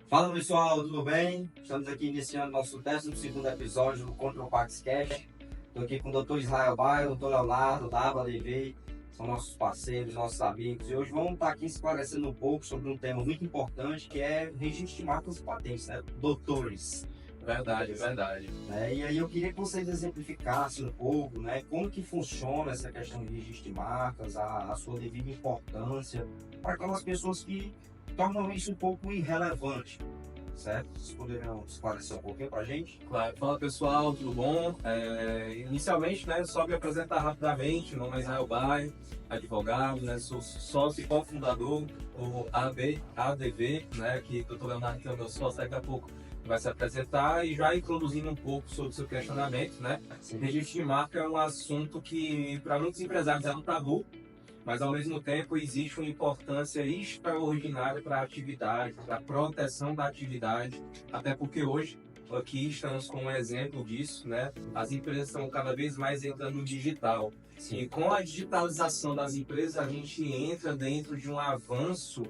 Fala pessoal, tudo bem? Estamos aqui iniciando nosso 12º episódio do Contra o Pax Cash. Estou aqui com o Dr. Israel Baio, o Dr. Leonardo, da Aba Levei, são nossos parceiros, nossos amigos. E hoje vamos estar aqui esclarecendo um pouco sobre um tema muito importante que é registro de marcas e patentes, né? Doutores. Verdade. E aí eu queria que vocês exemplificassem um pouco, né? Como que funciona essa questão de registro de marcas, a sua devida importância para aquelas pessoas que tornam isso um pouco irrelevante, certo? Vocês poderiam esclarecer um pouquinho para a gente? Claro. Fala pessoal, tudo bom? Inicialmente, só me apresentar rapidamente. Meu nome é Israel Baio, advogado, sou sócio e cofundador do ADV, que o Dr. Leonardo, que é o meu sócio, daqui a pouco vai se apresentar e já introduzindo um pouco sobre o seu questionamento, Registro de marca é um assunto que para muitos empresários é um tabu, mas ao mesmo tempo existe uma importância extraordinária para a atividade, para a proteção da atividade, até porque hoje aqui estamos com um exemplo disso, As empresas estão cada vez mais entrando no digital. Sim. E com a digitalização das empresas a gente entra dentro de um avanço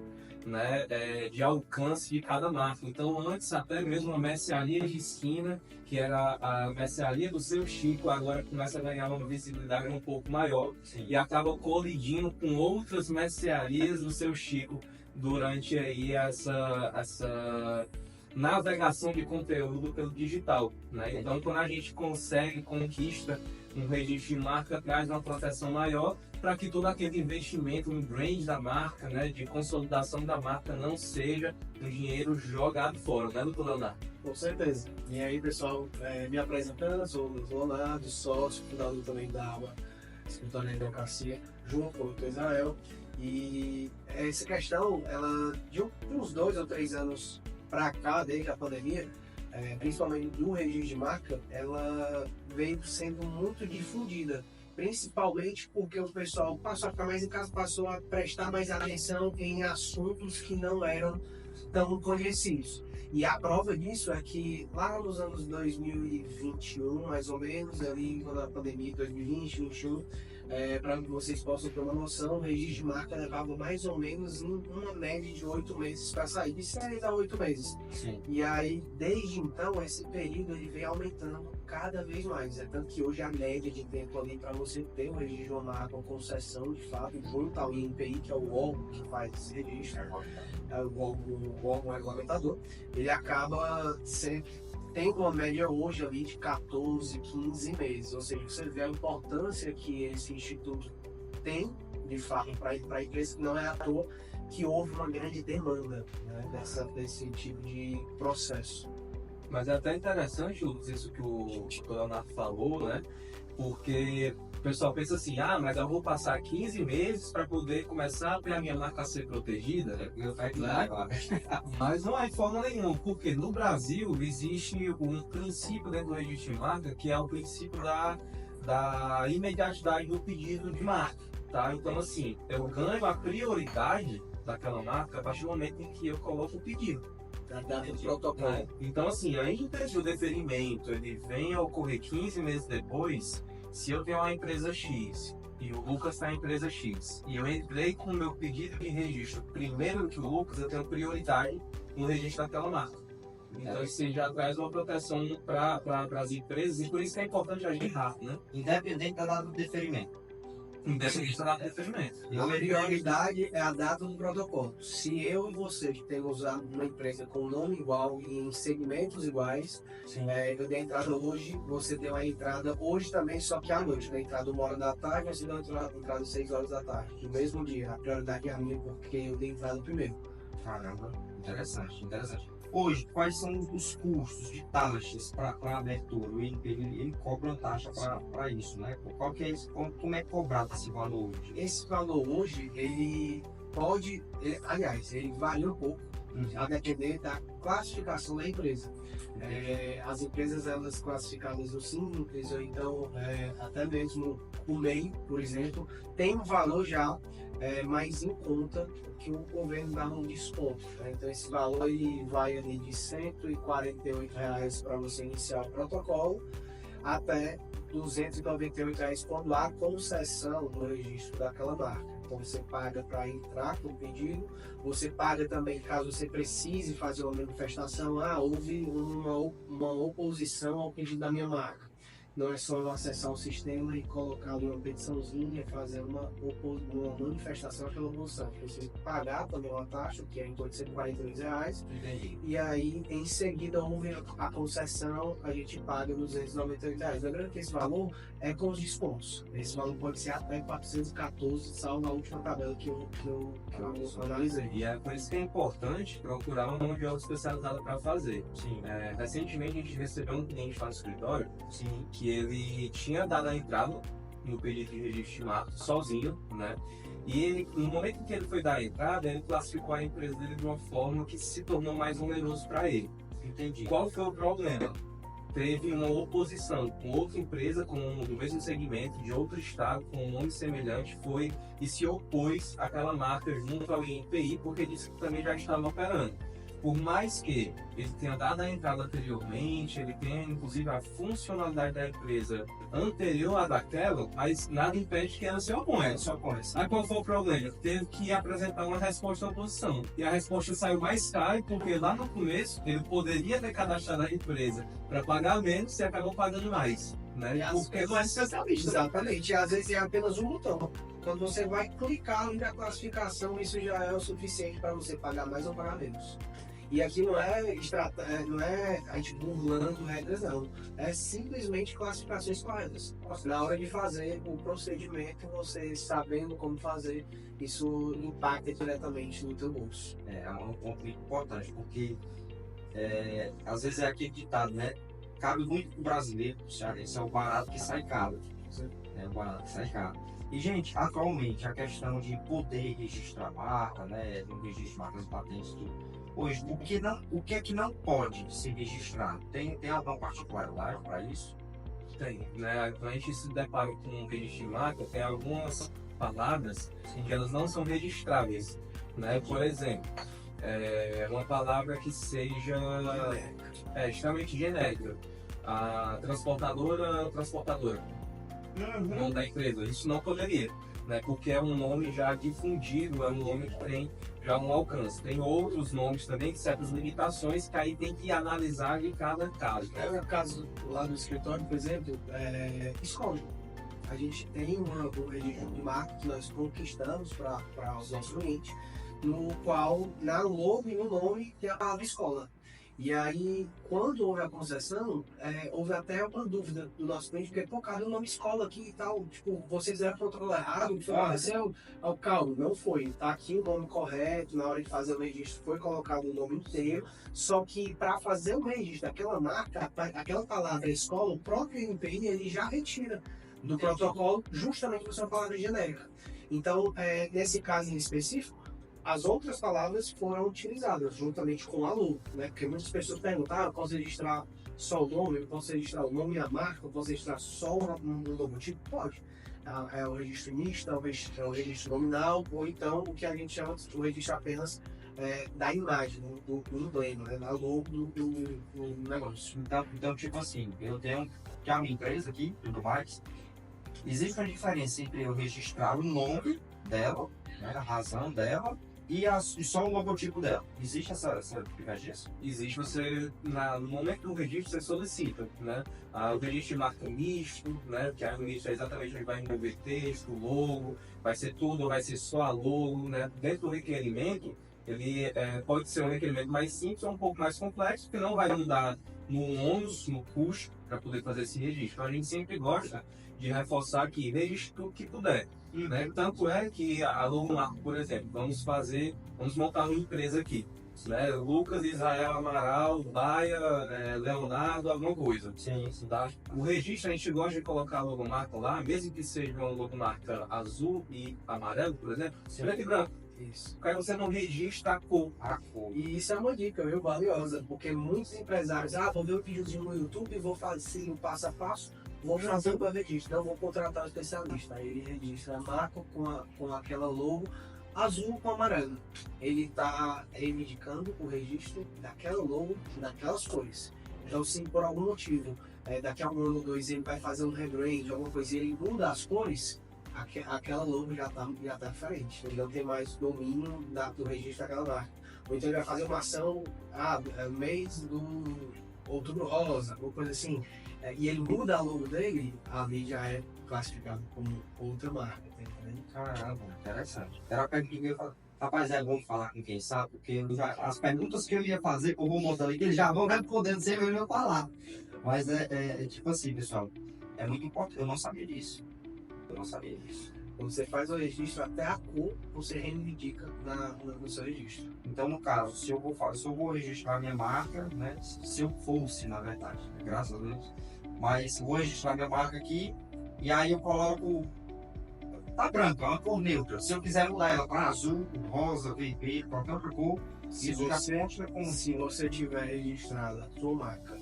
de alcance de cada marca. Então, antes até mesmo uma mercearia de esquina, que era a mercearia do seu Chico, agora começa a ganhar uma visibilidade um pouco maior. Sim. E acaba colidindo com outras mercearias do seu Chico durante aí essa navegação de conteúdo pelo digital, Então, quando a gente conquista um registro de marca, traz uma proteção maior para que todo aquele investimento no brand da marca, de consolidação da marca, não seja um dinheiro jogado fora, doutor Leonardo? Com certeza. E aí, pessoal, me apresentando, sou o Leonardo, sócio, fundador também da ABA, Escritório de Advocacia, junto com o Dr. Israel. E essa questão, ela de uns 2 ou 3 anos para cá, desde a pandemia, principalmente do registro de marca, ela veio sendo muito difundida, principalmente porque o pessoal passou a ficar mais em casa, passou a prestar mais atenção em assuntos que não eram tão conhecidos. E a prova disso é que lá nos anos 2021, mais ou menos, ali quando a pandemia, 2020, 2021, para que vocês possam ter uma noção, o registro de marca levava mais ou menos uma média de 8 meses para sair, de 6 a 8 meses. Sim. E aí, desde então, esse período ele vem aumentando cada vez mais. É tanto que hoje a média de tempo ali para você ter um registro de uma marca, uma concessão de fato, junto ao INPI, que é o órgão que faz esse registro, é o órgão regulamentador, ele acaba sempre tendo uma média hoje ali de 14, 15 meses. Ou seja, você vê a importância que esse instituto tem, de fato, para a empresa, que não é à toa que houve uma grande demanda desse tipo de processo. Mas é até interessante, Lucas, isso que o Leonardo falou, Porque o pessoal pensa assim, mas eu vou passar 15 meses para poder começar a ter a minha marca a ser protegida, Mas não é de forma nenhuma, porque no Brasil existe um princípio dentro do registro de marca, que é o princípio da imediatidade do pedido de marca, Então, assim, eu ganho a prioridade daquela marca a partir do momento em que eu coloco o pedido. Da data do protocolo. Então, assim, ainda que o deferimento ele venha a ocorrer 15 meses depois, se eu tenho uma empresa X e o Lucas está na empresa X e eu entrei com o meu pedido de registro primeiro que o Lucas, eu tenho prioridade no registro daquela marca. Então, isso já traz uma proteção para as empresas e por isso que é importante agir rápido, Independente da data do deferimento. Independente da data de deferimento. A prioridade é a data do protocolo. Se eu e você que temos uma empresa com nome igual e em segmentos iguais, eu dei a entrada hoje, você deu a entrada hoje também, só que à noite. Na entrada 1 hora da tarde, você deu a entrada 6 horas da tarde. No mesmo dia, a prioridade é a minha porque eu dei a entrada primeiro. Caramba, interessante. Hoje, quais são os custos de taxas para a abertura? O INPE ele cobra uma taxa para isso, Qual que é esse, como é cobrado esse valor hoje? Esse valor hoje, ele varia um pouco, a depender da classificação da empresa. As empresas, elas classificadas no Simples, ou então até mesmo o MEI, por exemplo, tem um valor já mais em conta que o governo dá um desconto. Então esse valor ele vai ali de R$ 148 para você iniciar o protocolo até R$ 298 quando há concessão no registro daquela marca. Então você paga para entrar com o pedido, você paga também caso você precise fazer uma manifestação, houve uma oposição ao pedido da minha marca. Não é só eu acessar o sistema e colocar uma petiçãozinha, fazer uma manifestação àquela oposição. Você tem que pagar também uma taxa, que é em torno de R$142. Entendi. E aí, em seguida, houve a concessão, a gente paga R$298. Lembrando que esse valor é com os descontos. Esse valor pode ser até 414, salvo a última tabela que eu analisei. E é por isso que é importante procurar uma mão de obra especializada para fazer. Sim. Recentemente a gente recebeu um cliente lá no escritório Sim. que ele tinha dado a entrada no pedido de registro de marca sozinho, né? E ele, no momento em que ele foi dar a entrada, ele classificou a empresa dele de uma forma que se tornou mais oneroso para ele. Entendi. Qual foi o problema? Teve uma oposição com outra empresa do mesmo segmento, de outro estado, com um nome semelhante, foi e se opôs àquela marca junto ao INPI, porque disse que também já estava operando. Por mais que ele tenha dado a entrada anteriormente, ele tenha inclusive a funcionalidade da empresa anterior à daquela, mas nada impede que ela se oponha. Aí qual foi o problema? Teve que apresentar uma resposta à oposição. E a resposta saiu mais cara, porque lá no começo ele poderia ter cadastrado a empresa para pagar menos e acabou pagando mais. Né? Porque não é especialista. Exatamente, e às vezes é apenas um botão. Quando você vai clicar ali na classificação, isso já é o suficiente para você pagar mais ou pagar menos. E aqui não é a gente burlando regras, não. É simplesmente classificações corretas. Na hora de fazer o procedimento, você sabendo como fazer, isso impacta diretamente no teu bolso. É um ponto muito importante, porque às vezes é aquele ditado, né? Cabe muito pro brasileiro, esse é o barato que sai caro. É o barato que sai caro. E, gente, atualmente a questão de poder registrar marca, né? No registro de marcas e patentes, tudo. Hoje, o que é que não pode ser registrado? Tem alguma particularidade para isso? Tem, né? Quando a gente se depara com um registro de marca, tem algumas palavras que elas não são registráveis, né? Por exemplo, uma palavra que seja extremamente genérica. A transportadora, o nome da empresa, isso não poderia, né? Porque é um nome já difundido, é um nome que tem já um alcance. Tem outros nomes também, certas limitações que aí tem que analisar de cada caso. No caso lá do escritório, por exemplo, escola. A gente tem um registro de marca que nós conquistamos para os nossos clientes, no qual na logo e no nome tem a palavra escola. E aí, quando houve a concessão, houve até uma dúvida do nosso cliente, porque, cadê o nome escola aqui e tal? Tipo, vocês deram protocolo errado, o que aconteceu? Calma, não foi. Tá aqui o nome correto, na hora de fazer o registro foi colocado o nome inteiro, só que para fazer o registro daquela marca, aquela palavra escola, o próprio INPI, ele já retira do protocolo justamente por ser uma palavra genérica. Então, nesse caso em específico, as outras palavras foram utilizadas juntamente com a logo, né? Porque muitas pessoas perguntam, eu posso registrar só o nome, eu posso registrar o nome e a marca, eu posso registrar só um logotipo? Pode. É o registro misto, é o registro nominal, ou então o que a gente chama de registro apenas da imagem, do emblema, né? Da logo do negócio. Então, tipo assim, eu tenho que a minha empresa aqui, tudo mais, existe uma diferença entre eu registrar o nome dela, né, a razão dela, e só o logotipo dela. Existe essa divergência? Existe, no momento do registro você solicita, né? O registro de marca misto, né? Que o misto é exatamente onde vai envolver texto, logo, vai ser tudo, vai ser só a logo, né? Dentro do requerimento, ele pode ser um requerimento mais simples ou um pouco mais complexo, que não vai mudar no ônus, no custo, para poder fazer esse registro. Então a gente sempre gosta de reforçar que registre tudo que puder. Né? Tanto é que a logomarca, por exemplo, vamos montar uma empresa aqui, né? Lucas, Israel, Amaral, Baia, Leonardo, alguma coisa. Sim. Tá? O registro a gente gosta de colocar a logomarca lá, mesmo que seja uma logomarca azul e amarelo, por exemplo, preto e branco. Isso. Porque você não registra a cor. E isso é uma dica, viu, valiosa, porque muitos empresários, vou ver um videozinho no YouTube, vou fazer um passo a passo, vou fazer o registro, não vou contratar um especialista. Aí ele registra a marca com aquela logo azul com amarelo. Ele está reivindicando o registro daquela logo, daquelas cores. Então, se por algum motivo, daqui a um ano ou dois, ele vai fazer um rebrand, alguma coisa, e ele muda as cores, aquela logo já tá diferente. Ele não tem mais domínio do registro daquela marca. Ou então ele vai fazer uma ação, mês do Outubro Rosa, ou coisa assim. E ele muda a logo dele, ali já é classificado como outra marca, tá entendendo? Caramba, interessante. Era a pergunta que eu ia falar. Rapaz, é bom falar com quem sabe, porque as perguntas que eu ia fazer, que eu vou montando aqui, eles já vão respondendo sem eu falar. Mas é tipo assim, pessoal, é muito importante. Eu não sabia disso. Quando você faz o registro, até a cor você reivindica no seu registro. Então, no caso, se eu vou registrar a minha marca, né? Se eu fosse, na verdade, né, graças a Deus, mas vou registrar minha marca aqui e aí eu coloco. Tá branco, é uma cor neutra. Se eu quiser mudar ela para azul, rosa, vermelho, qualquer outra cor, isso já consta como. Se você tiver registrada a sua marca,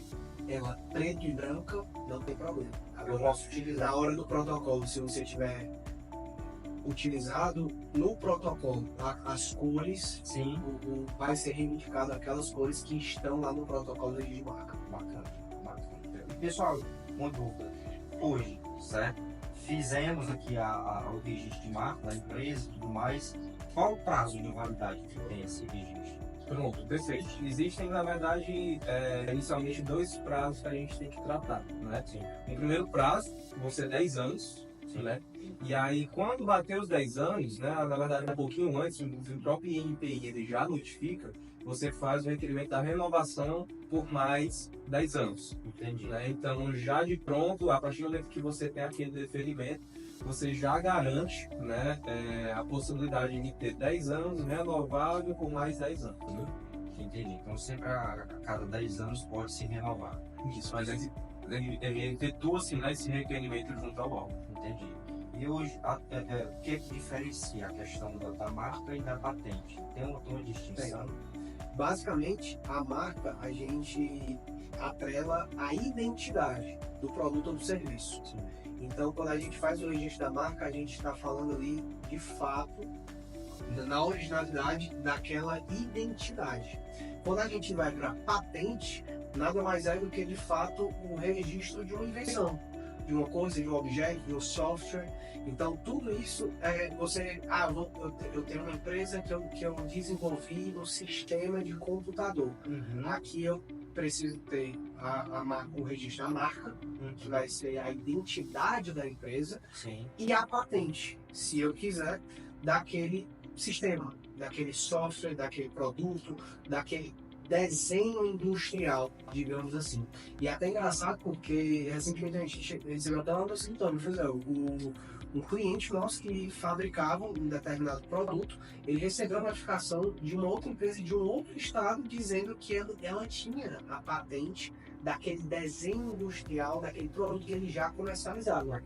ela preta e branca, não tem problema. Eu posso utilizar. Na hora do protocolo, se você tiver utilizado no protocolo as cores, Sim. Vai ser reivindicado aquelas cores que estão lá no protocolo de marca. Bacana. E, pessoal, uma dúvida. Hoje, certo? Fizemos aqui o registro de marca da empresa e tudo mais. Qual o prazo de validade que tem esse registro? Pronto, perfeito. Existem, na verdade, inicialmente 2 prazos que a gente tem que tratar, né? Sim. O primeiro prazo vão ser 10 anos, né? E aí, quando bater os 10 anos, né? Na verdade, um pouquinho antes, o próprio INPI ele já notifica, você faz o requerimento da renovação por mais 10 anos. Entendi. Né? Então, já de pronto, a partir do momento que você tem aquele deferimento, você já garante, né, a possibilidade de ter 10 anos renovável por mais 10 anos. Né? Entendi. Então, sempre a cada 10 anos pode se renovar. Isso, mas ele efetua assim, né, esse requerimento junto ao órgão. Entendi. E hoje, o que diferencia a questão da marca e da patente? Tem uma distinção? Basicamente, a marca a gente atrela a identidade do produto ou do serviço. Sim. Então, quando a gente faz o registro da marca, a gente está falando ali, de fato, na originalidade daquela identidade. Quando a gente vai para patente, nada mais é do que, de fato, o registro de uma invenção, de uma coisa, de um objeto, de um software. Então, tudo isso eu tenho uma empresa que eu desenvolvi no sistema de computador. Uhum. Aqui eu preciso ter o registro da marca, que vai ser a identidade da empresa, Sim. e a patente, se eu quiser, daquele sistema, daquele software, daquele produto, daquele desenho industrial, digamos assim. E é até engraçado porque recentemente a gente recebeu até uma sintoma, um cliente nosso que fabricava um determinado produto, ele recebeu a notificação de uma outra empresa de um outro estado dizendo que ela tinha a patente daquele desenho industrial, daquele produto que ele já comercializava.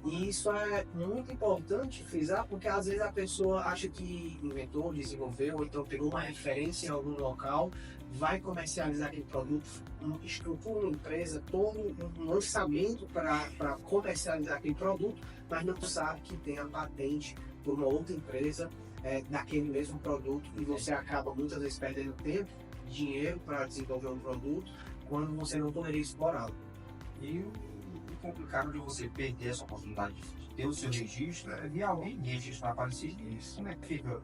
E isso é muito importante frisar, porque às vezes a pessoa acha que inventou, desenvolveu, ou então pegou uma referência em algum local, vai comercializar aquele produto, estrutura uma empresa, todo um lançamento para comercializar aquele produto, mas não sabe que tem a patente por uma outra empresa daquele mesmo produto, e você acaba muitas vezes perdendo tempo, dinheiro para desenvolver um produto, quando você não poderia explorá-lo. E o complicado de você perder essa oportunidade de ter o seu registro é ver alguém registrar parecido. Como é que fica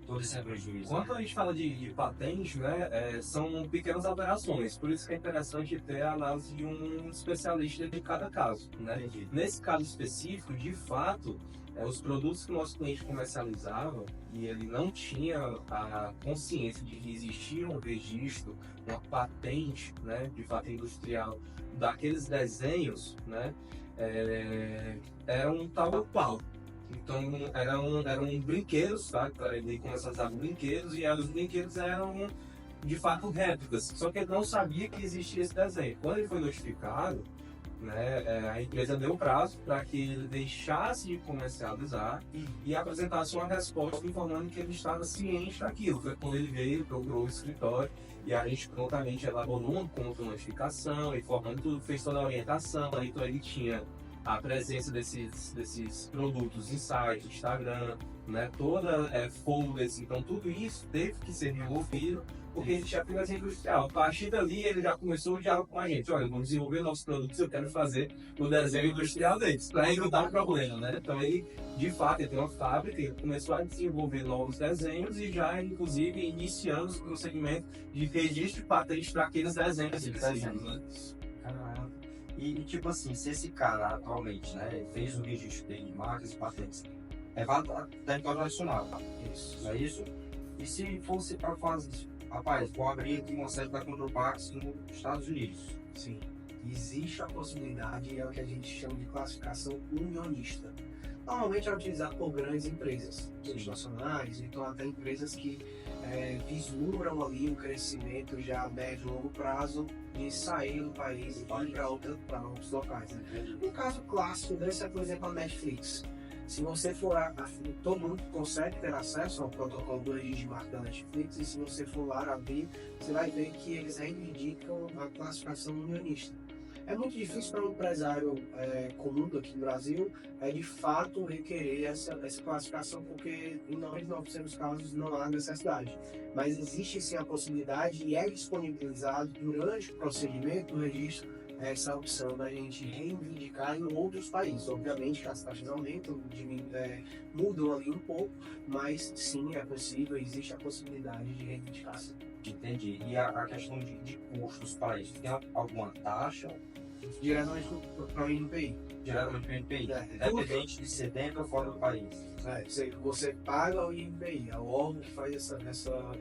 todo esse prejuízo? Quando a gente fala de patente, né, são pequenas alterações, por isso que é interessante ter a análise de um especialista de cada caso. Né? Entendi. Nesse caso específico, de fato, os produtos que o nosso cliente comercializava e ele não tinha a consciência de que existia um registro, uma patente, né, de fato industrial, daqueles desenhos, né, eram tal qual. Então eram brinquedos, tá? Ele começou a usar brinquedos e os brinquedos eram de fato réplicas, só que ele não sabia que existia esse desenho. Quando ele foi notificado, né, a empresa deu prazo para que ele deixasse de comercializar e apresentasse uma resposta informando que ele estava ciente daquilo. Foi quando ele veio, procurou o escritório e a gente prontamente elaborou uma contra-notificação, informando tudo, fez toda a orientação. Então ele tinha a presença desses produtos em site, Instagram, né, toda folhas, então tudo isso teve que ser removido, porque existia a financiamento industrial. A partir dali, ele já começou o diálogo com a gente. Olha, vamos desenvolver novos produtos, eu quero fazer o desenho industrial deles, para evitar problema, né? Então, ele, de fato, ele tem uma fábrica, ele começou a desenvolver novos desenhos e já, inclusive, iniciando o procedimento de registro de patente para aqueles desenhos. Né? Caramba. E, tipo assim, se esse cara atualmente, né, fez o registro dele de marcas e patentes, é válido para território nacional, Isso. não é isso? E se fosse para fazer, rapaz, vou abrir aqui uma sede da Contropax nos Estados Unidos. Sim. Existe a possibilidade, é o que a gente chama de classificação unionista. Normalmente é utilizado por grandes empresas, multinacionais, então até empresas que vislumbram ali um crescimento já a médio e longo prazo de sair do país e ir para outros locais. Né? Um caso clássico desse é, por exemplo, a Netflix. Se você for todo mundo consegue ter acesso ao protocolo do registro de marca da Netflix, e se você for lá abrir, você vai ver que eles reivindicam a classificação unionista. É muito difícil para um empresário comum aqui no Brasil de fato requerer essa classificação, porque em 99% dos casos não há necessidade. Mas existe sim a possibilidade e é disponibilizado durante o procedimento do registro essa opção da gente reivindicar em outros países. Obviamente que as taxas aumentam, mudam ali um pouco, mas sim, é possível, existe a possibilidade de reivindicação. Entendi. E a questão de custos para isso, tem alguma taxa? Diretamente para o INPI. Diretamente para o INPI, independente de ser dentro ou fora do país. Você paga o INPI, é o órgão que faz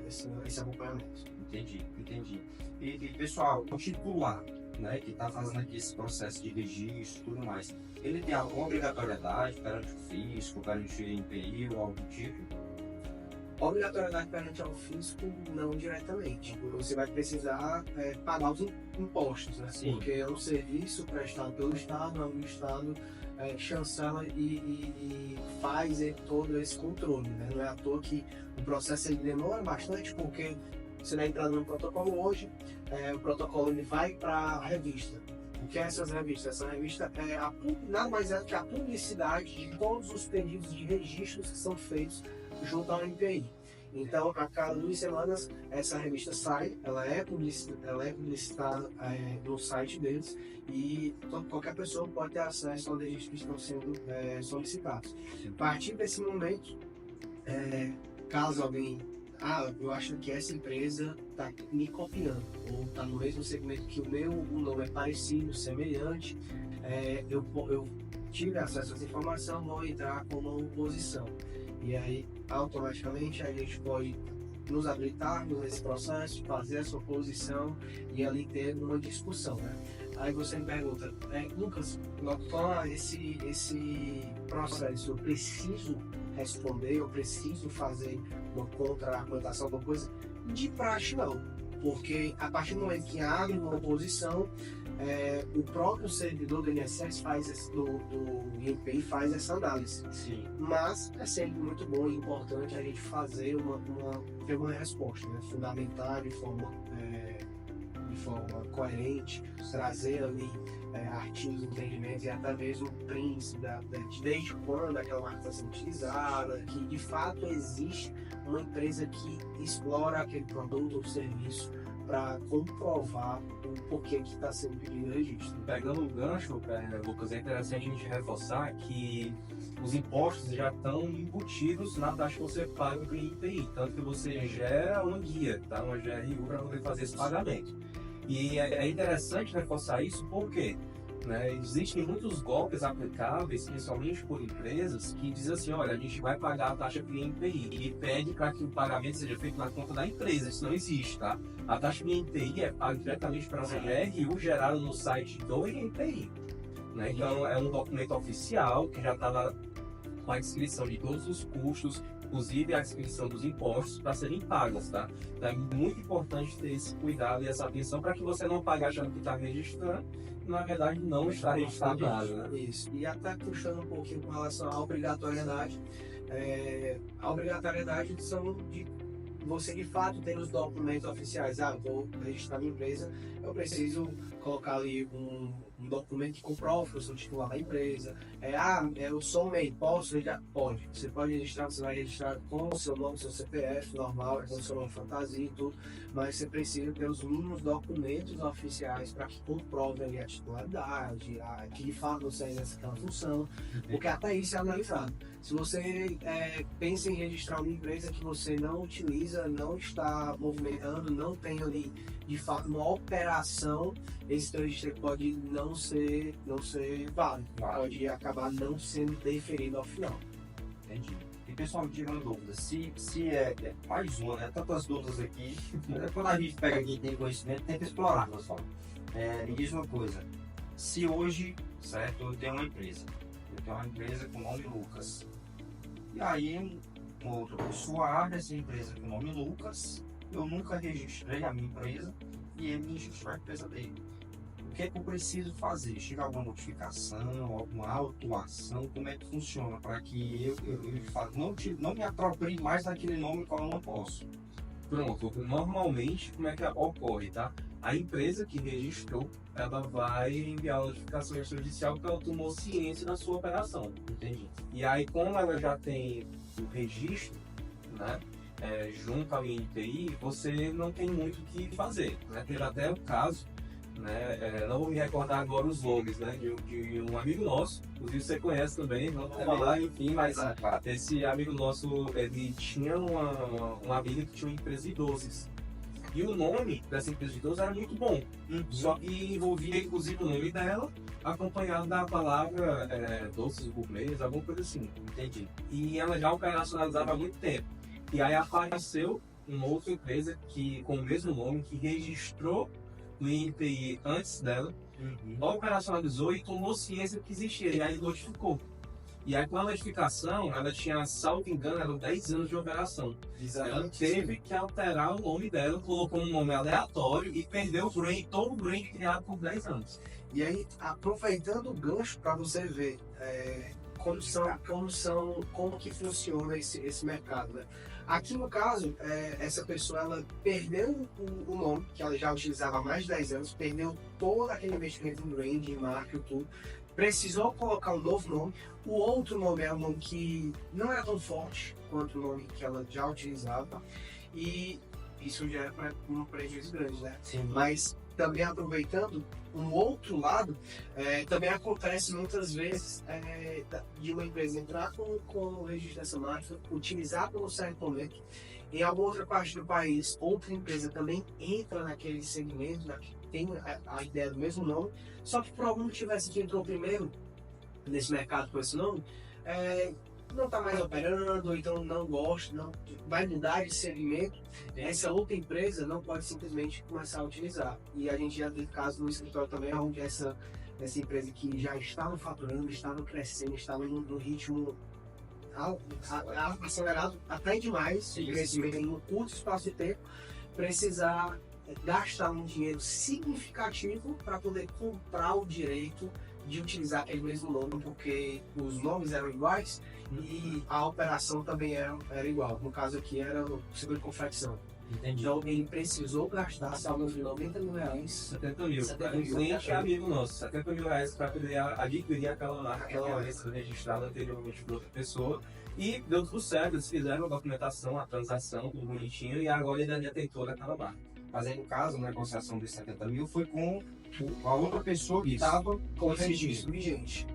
esse acompanhamento. Entendi. E pessoal, o titular, né, que está fazendo aqui esse processo de registro e tudo mais, ele tem alguma obrigatoriedade perante o fisco, perante o INPI ou algum tipo? Obrigatoriedade perante ao fisco, não diretamente. Você vai precisar pagar os impostos, né? Sim. Porque é um serviço prestado pelo Estado, onde o Estado chancela e faz todo esse controle. Né? Não é à toa que o processo ele demora bastante, porque você vai entrar no protocolo hoje, o protocolo ele vai para a revista. O que é essas revistas? Essa revista nada mais é do que a publicidade de todos os pedidos de registros que são feitos junto ao INPI. Então, a cada 2 semanas, essa revista sai, ela é publicitada no site deles e qualquer pessoa pode ter acesso aos registros que estão sendo solicitados. A partir desse momento, caso alguém eu acho que essa empresa está me copiando, ou está no mesmo segmento que o nome é parecido, semelhante, eu tive acesso a essa informação, vou entrar com uma oposição. E aí, automaticamente, a gente pode nos habilitarmos nesse processo, fazer essa oposição e ali ter uma discussão, né? Aí você me pergunta, Lucas, esse processo eu preciso responder, eu preciso fazer uma contra-argumentação, alguma coisa? De praxe não, porque a partir do momento que abre uma oposição, o próprio servidor do INSS do INPI faz essa análise. Sim. Mas é sempre muito bom e importante a gente fazer ter uma resposta, né? Fundamentar de forma coerente, trazer ali artigos, entendimentos e até mesmo prints desde quando aquela marca está sendo utilizada, que de fato existe uma empresa que explora aquele produto ou serviço para comprovar o porquê que está sendo pedido o registro. Pegando o gancho, Lucas, é interessante a gente reforçar que os impostos já estão embutidos na taxa que você paga para o INPI, tanto que você gera uma guia, tá? Uma GRU para poder fazer esse pagamento. E é interessante reforçar isso porque existem muitos golpes aplicáveis, principalmente por empresas, que dizem assim, olha, a gente vai pagar a taxa para o INPI e pede para que o pagamento seja feito na conta da empresa. Isso não existe, tá? A taxa do INPI é paga diretamente para a GRU gerada no site do INPI. Né? Então, é um documento oficial que já está lá com a descrição de todos os custos, inclusive a descrição dos impostos para serem pagos, tá? Então, é muito importante ter esse cuidado e essa atenção para que você não pague achando que está registrando e, na verdade, não está registrado nada, né? Isso. E até puxando um pouquinho com relação à obrigatoriedade, a obrigatoriedade são de você de fato ter os documentos oficiais. Ah, vou registrar minha empresa, eu preciso colocar ali um documento que comprove que eu sou titular da empresa. Eu sou um MEI, posso registrar? Pode. Você pode registrar, você vai registrar com o seu nome, seu CPF normal, com o seu nome fantasia e tudo, mas você precisa ter os mínimos documentos oficiais para que comprovem ali a titularidade, que de fato você exerce aquela função, porque até isso é analisado. Se você pensa em registrar uma empresa que você não utiliza, não está movimentando, não tem ali de fato uma operação, esse teu registro pode não ser válido, pode acabar não sendo deferido ao final. Entendi. E pessoal, me tira uma dúvida, se é mais uma, né? Tantas dúvidas aqui, quando a gente pega quem tem conhecimento, tenta explorar, pessoal. Me diz uma coisa, se hoje, certo, eu tenho uma empresa com o nome Lucas, e aí uma outra pessoa abre essa empresa com o nome Lucas, eu nunca registrei a minha empresa e ele me registrou a empresa dele. O que é que eu preciso fazer? Chega alguma notificação, alguma autuação? Como é que funciona para que eu não me aproprie mais daquele nome qual eu não posso? Pronto, normalmente como é que ocorre, tá? A empresa que registrou, ela vai enviar a notificação extrajudicial porque ela tomou ciência da sua operação. Entendi. E aí, como ela já tem o registro, né, junto ao INPI, você não tem muito o que fazer, né? Teve até o caso, né, não vou me recordar agora os nomes, né, de um amigo nosso, inclusive você conhece também, não vou falar, enfim, mas esse amigo nosso, ele tinha uma amiga que tinha uma empresa de doces. E o nome dessa empresa de doces era muito bom, só que envolvia inclusive o nome dela, acompanhado da palavra doces gourmets, alguma coisa assim. Entendi. E ela já operacionalizava há muito tempo. E aí apareceu uma outra empresa com o mesmo nome, que registrou no INPI antes dela, operacionalizou e tomou ciência que existia, e aí notificou. E aí com a notificação, ela tinha, salvo engano, eram 10 anos de operação. Ela teve que alterar o nome dela, colocou um nome aleatório e perdeu o brand, todo o brand criado por 10 anos. E aí, aproveitando o gancho para você ver como que funciona esse mercado, né? Aqui no caso, essa pessoa ela perdeu o nome que ela já utilizava há mais de 10 anos, perdeu todo aquele investimento em brand, em marca e tudo, precisou colocar um novo nome. O outro nome é um nome que não era tão forte quanto o nome que ela já utilizava, e isso já é um prejuízo grande, né? Sim. Mas também aproveitando um outro lado, também acontece muitas vezes de uma empresa entrar com o registro dessa marca, utilizar por um certo momento, em alguma outra parte do país, outra empresa também entra naquele segmento, tem a ideia do mesmo nome, só que por algum motivo essa que entrou primeiro nesse mercado com esse nome, não está mais operando, então não gosta, não vai mudar de segmento, essa outra empresa não pode simplesmente começar a utilizar. E a gente já teve caso no escritório também, onde essa empresa que já estava faturando, estava crescendo, estava num ritmo acelerado até demais, de crescimento em um curto espaço de tempo, precisar gastar um dinheiro significativo para poder comprar o direito de utilizar aquele mesmo nome, porque os nomes eram iguais e a operação também era igual. No caso aqui era o seguro de confecção. Entendi. Então ele precisou gastar salvo de R$90 mil. 70 mil. 70 Um mil. cliente amigo nosso, R$70 mil para poder adquirir aquela marca que ela havia sido registrada anteriormente por outra pessoa. E deu tudo certo, eles fizeram a documentação, a transação, tudo bonitinho, e agora ele ainda tem toda aquela marca. Mas aí no caso, a negociação dos 70 mil foi com a outra pessoa que estava com Com esse registro dinheiro. vigente.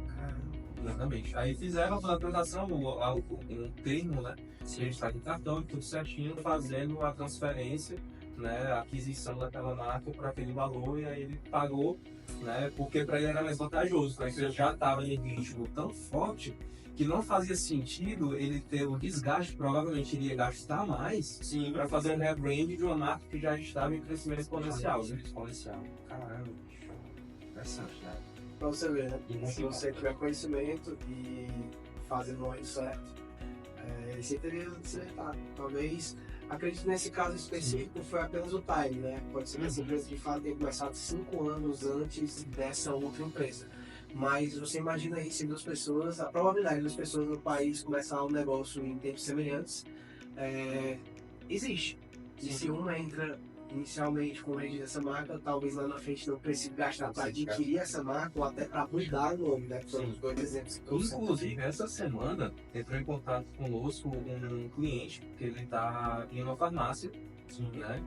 Exatamente. Aí fizeram a transação, um termo, né? Registrado em cartão, tudo certinho, fazendo a transferência, né? A aquisição daquela marca para aquele valor, e aí ele pagou, né? Porque para ele era mais vantajoso, né? Ele já estava em ritmo tão forte que não fazia sentido ele ter o desgaste, provavelmente iria gastar mais para fazer um rebrand de uma marca que já estava em crescimento exponencial. Né? Exponencial. Caramba, bicho. Interessante, né? Pra você ver, né? E muito Se você tiver conhecimento e fazendo o momento certo, você teria acertado. Talvez, acredito que nesse caso específico foi apenas o time, né? Pode ser que essa empresa de fato tenha começado 5 anos antes dessa outra empresa. Mas você imagina aí se duas pessoas, a probabilidade das pessoas no país começar um negócio em tempos semelhantes, existe. E Sim. se uma entra inicialmente com o registro dessa marca, talvez lá na frente não precise gastar para adquirir essa marca ou até para mudar o nome, né? Foram Sim. os dois exemplos que eu citei. Inclusive, essa semana entrou em contato conosco um cliente que ele está em uma farmácia, né?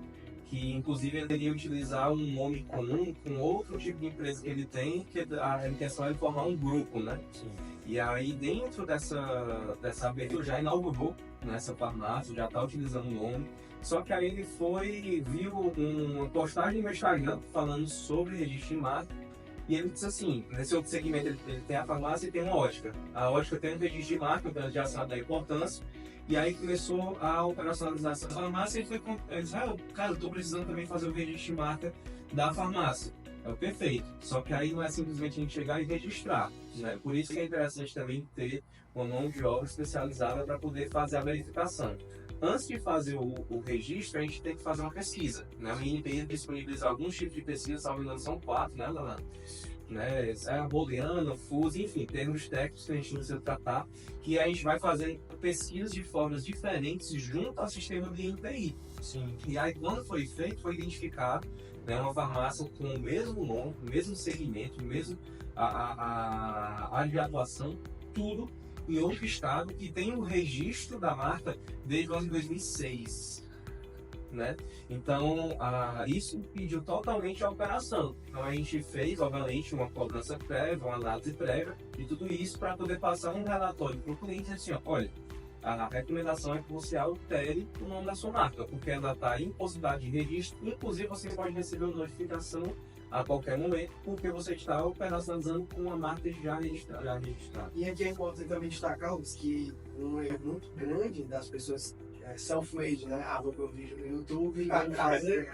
Que inclusive ele iria utilizar um nome comum com outro tipo de empresa que ele tem, que a intenção é formar um grupo, né? Sim. E aí dentro dessa abertura já inaugurou nessa farmácia, já está utilizando o nome. Só que aí ele viu uma postagem no Instagram falando sobre registro de marca. E ele disse assim, nesse outro segmento ele tem a farmácia e tem uma ótica. A ótica tem um registro de marca, então ele já sabe da importância. E aí começou a operacionalizar essa farmácia e ele disse, cara, eu estou precisando também fazer o registro de marca da farmácia. É o perfeito. Só que aí não é simplesmente a gente chegar e registrar, né? Por isso que é interessante também ter uma mão de obra especializada para poder fazer a verificação. Antes de fazer o registro, a gente tem que fazer uma pesquisa, né? O INPI disponibiliza alguns tipos de pesquisa, salvo engano, são 4, né, Leonardo? Né? É a booleana, FUS, enfim, termos técnicos que a gente precisa tratar, que a gente vai fazer pesquisas de formas diferentes junto ao sistema de INPI. Sim. E aí, quando foi feito, foi identificado, né, uma farmácia com o mesmo nome, o mesmo segmento, a área de atuação, tudo em outro estado, que tem o registro da marca desde o ano de 2006. Né? Então, isso impediu totalmente a operação. Então, a gente fez, obviamente, uma cobrança prévia, uma análise prévia e tudo isso para poder passar um relatório para o cliente assim: olha, a recomendação é que você altere o nome da sua marca, porque ela está em possibilidade de registro. Inclusive, você pode receber uma notificação a qualquer momento, porque você está operacionalizando com uma marca já registrada. E aqui é importante também destacar, Lucas, que um erro muito grande das pessoas self-made, né? Vou ver um vídeo no YouTube e fazer,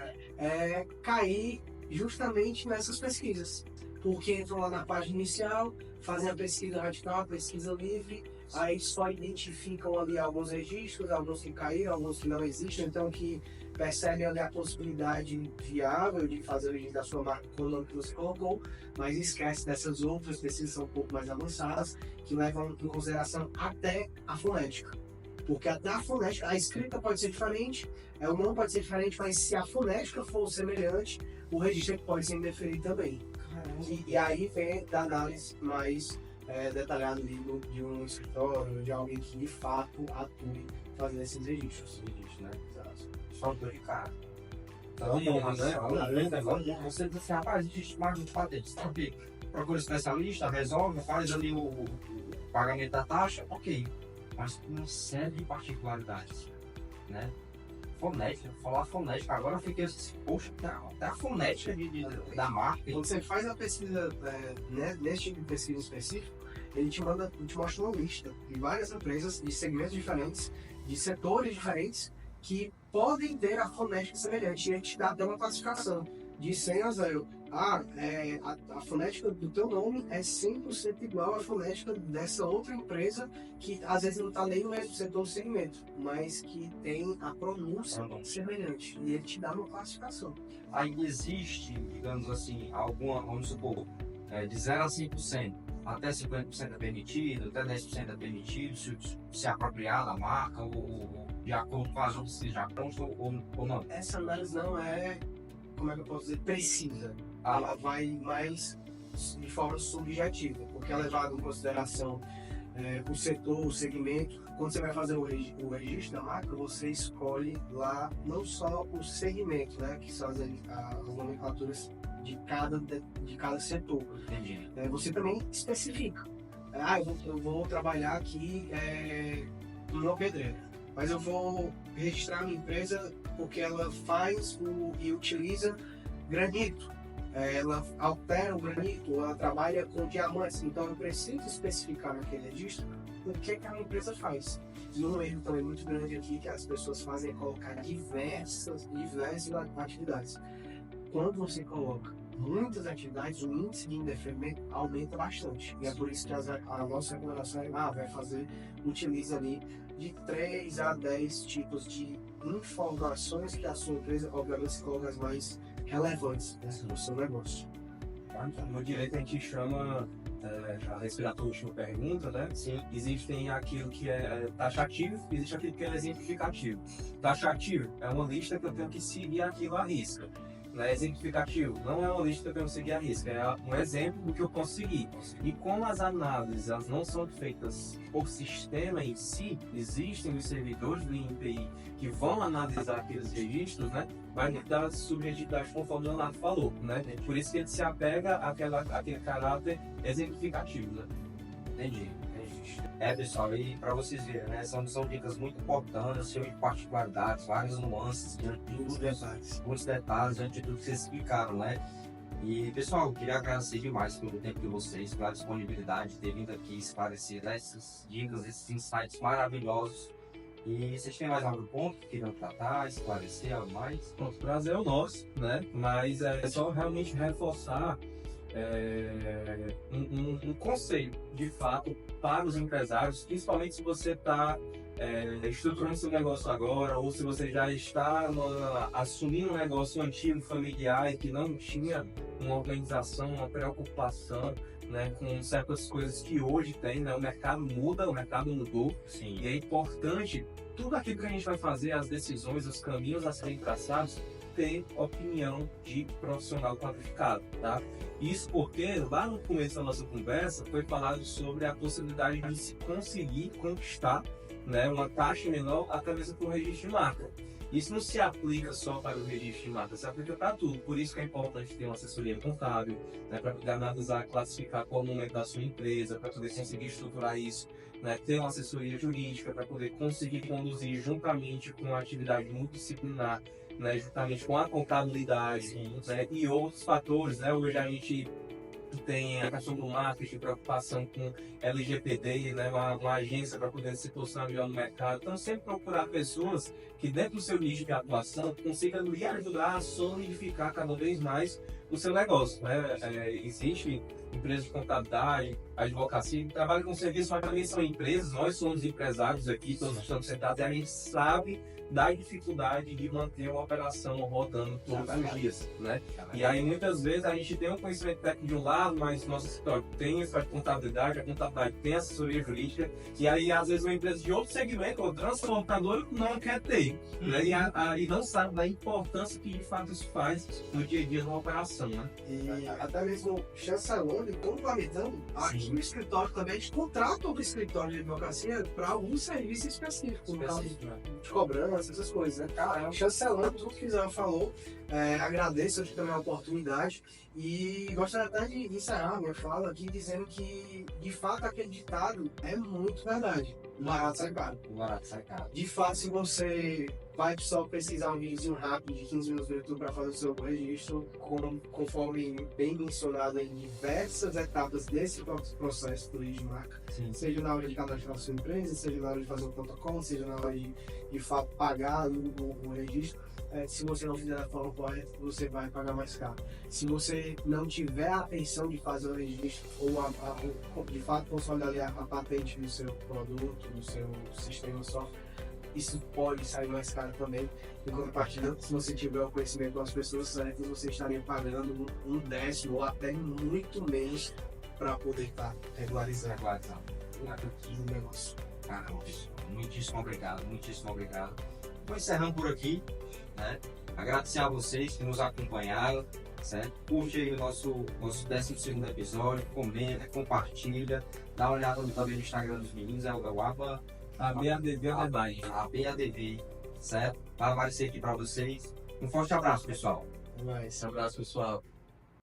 cair justamente nessas pesquisas. Porque entram lá na página inicial, fazem a pesquisa radical, a pesquisa livre, aí só identificam ali alguns registros, alguns que caíram, alguns que não existem, então que percebem ali a possibilidade viável de fazer o registro da sua marca com o nome que você colocou, mas esquece dessas outras pesquisas que são um pouco mais avançadas, que levam em consideração até a fonética. Porque até a fonética, a escrita pode ser diferente, o nome pode ser diferente, mas se a fonética for semelhante, o registro pode ser indeferido também. E aí vem da análise mais detalhada ali de um escritório, de alguém que de fato atue fazendo esses registros. Né? Só dor de cara. Então, né? Você diz assim, rapaz, existe mais de patentes. Procura especialista, resolve, faz ali o pagamento da taxa, ok. Mas com uma série de particularidades, né? Fonética, falar fonética, agora eu fiquei assim, poxa, até a fonética da marca. Quando você faz a pesquisa, nesse tipo de pesquisa específico, ele te mostra uma lista de várias empresas, de segmentos diferentes, de setores diferentes, que podem ter a fonética semelhante. E ele te dá até uma classificação de 100 a 0. A fonética do teu nome é 100% igual à fonética dessa outra empresa que às vezes não está nem no mesmo setor ou segmento, mas que tem a pronúncia semelhante. E ele te dá uma classificação. Aí existe, digamos assim, vamos supor, de 0 a 100%, até 50% é permitido, até 10% é permitido, se apropriar da marca, ou de acordo com as outras que já constam, ou não. Essa análise não é, como é que eu posso dizer, precisa. Ela vai mais de forma subjetiva, porque é levado em consideração o setor, o segmento. Quando você vai fazer o registro da marca, você escolhe lá não só o segmento, né, que são as nomenclaturas de cada setor. Entendi. Você também especifica. Eu vou trabalhar aqui numa pedreira, mas eu vou registrar a minha empresa porque ela faz e utiliza granito. Ela altera o granito, ela trabalha com diamantes, então eu preciso especificar naquele registro o que a minha empresa faz. E um erro também muito grande aqui que as pessoas fazem é colocar diversas atividades. Quando você coloca muitas atividades, o índice de indeferimento aumenta bastante. E é por isso que a nossa recomendação utiliza ali de 3 a 10 tipos de informações que a sua empresa, obviamente, se coloca as mais relevantes no seu negócio. No direito a gente chama a responder a última pergunta, né? Sim. Existem aquilo que é taxativo, existe aquilo que é exemplificativo. Taxativo é uma lista que eu tenho que seguir aquilo à risca. Né? Exemplificativo não é uma lista que eu tenho que seguir à risca, é um exemplo do que eu posso seguir. E como as análises elas não são feitas por sistema em si, existem os servidores do INPI que vão analisar aqueles registros, né? Vai dar subjetividade, conforme o Leonardo falou, né? Por isso que ele se apega àquele caráter exemplificativo, né? Entendi. Pessoal, e para vocês verem, né? São dicas muito importantes, cheias de particularidades, várias nuances, diante de Muitos detalhes. muitos detalhes, diante de tudo que vocês explicaram, né? E, pessoal, eu queria agradecer demais pelo tempo de vocês, pela disponibilidade de ter vindo aqui esclarecer essas dicas, esses insights maravilhosos. E vocês têm mais algum ponto que queriam tratar, esclarecer algo mais? Pronto, o prazer é o nosso, né? Mas é só realmente reforçar um conselho, de fato, para os empresários, principalmente se você está estruturando seu negócio agora, ou se você já está assumindo um negócio antigo, familiar, e que não tinha uma organização, uma preocupação, né, com certas coisas que hoje tem, né? O mercado muda, o mercado mudou. Sim. E é importante, tudo aquilo que a gente vai fazer, as decisões, os caminhos a serem traçados, ter opinião de profissional qualificado, tá? Isso porque lá no começo da nossa conversa foi falado sobre a possibilidade de se conseguir conquistar, né, uma taxa menor através do registro de marca. Isso não se aplica só para o registro de marca, se aplica para tudo. Por isso que é importante ter uma assessoria contábil, né, para poder analisar, classificar qual o momento da sua empresa, para poder conseguir estruturar isso, né, ter uma assessoria jurídica, para poder conseguir conduzir juntamente com a atividade multidisciplinar, né, juntamente com a contabilidade, né, e outros fatores, né? Hoje a gente tem a questão do marketing, preocupação com LGPD, né, uma agência para poder se posicionar melhor no mercado. Então, sempre procurar pessoas que, dentro do seu nicho de atuação, consigam lhe ajudar a solidificar cada vez mais o seu negócio, né? Existe empresas de contabilidade, advocacia, que trabalham com serviço, mas também são empresas. Nós somos empresários aqui, todos estamos sentados, e a gente sabe da dificuldade de manter uma operação rodando todos os dias, né? E aí, muitas vezes, a gente tem um conhecimento técnico de um lado, mas nosso escritório tem essa contabilidade, a contabilidade tem assessoria jurídica, e aí, às vezes, uma empresa de outro segmento, ou transportador, não quer ter, né? E não sabe da importância que, de fato, isso faz no dia a dia de uma operação, né? E até mesmo chancelando e complementando, aqui no escritório também a gente contrata outro escritório de advocacia para algum serviço específico, no caso de cobrança, essas coisas, né? Chancelando tudo que o Zé falou, agradeço aqui também a oportunidade e gostaria até de encerrar a minha fala aqui dizendo que, de fato, aquele ditado é muito verdade. O barato sai caro. O barato sai caro. De fato, se você vai só precisar um videozinho rápido de 15 minutos no YouTube para fazer o seu registro, conforme bem mencionado em diversas etapas desse processo do registro de marca, Sim. seja na hora de cadastrar a sua empresa, seja na hora de fazer o protocolo, seja na hora de fato pagar o registro. Se você não fizer da forma correta, você vai pagar mais caro. Se você não tiver a atenção de fazer o registro ou de fato consolidar ali a patente do seu produto, do seu sistema software, isso pode sair mais caro também. Em contrapartida, se você tiver o conhecimento das pessoas certas, você estaria pagando um décimo ou até muito menos para poder estar regularizando o negócio. Caramba, muitíssimo obrigado, muitíssimo obrigado. Vou encerrando por aqui, né? Agradecer a vocês que nos acompanharam, certo? Curte aí o nosso 12º episódio, comenta, compartilha, dá uma olhada também no Instagram dos meninos, é o Gawaba, ABADV, certo? Vai aparecer aqui para vocês. Um forte abraço, pessoal. Mas Um abraço, pessoal.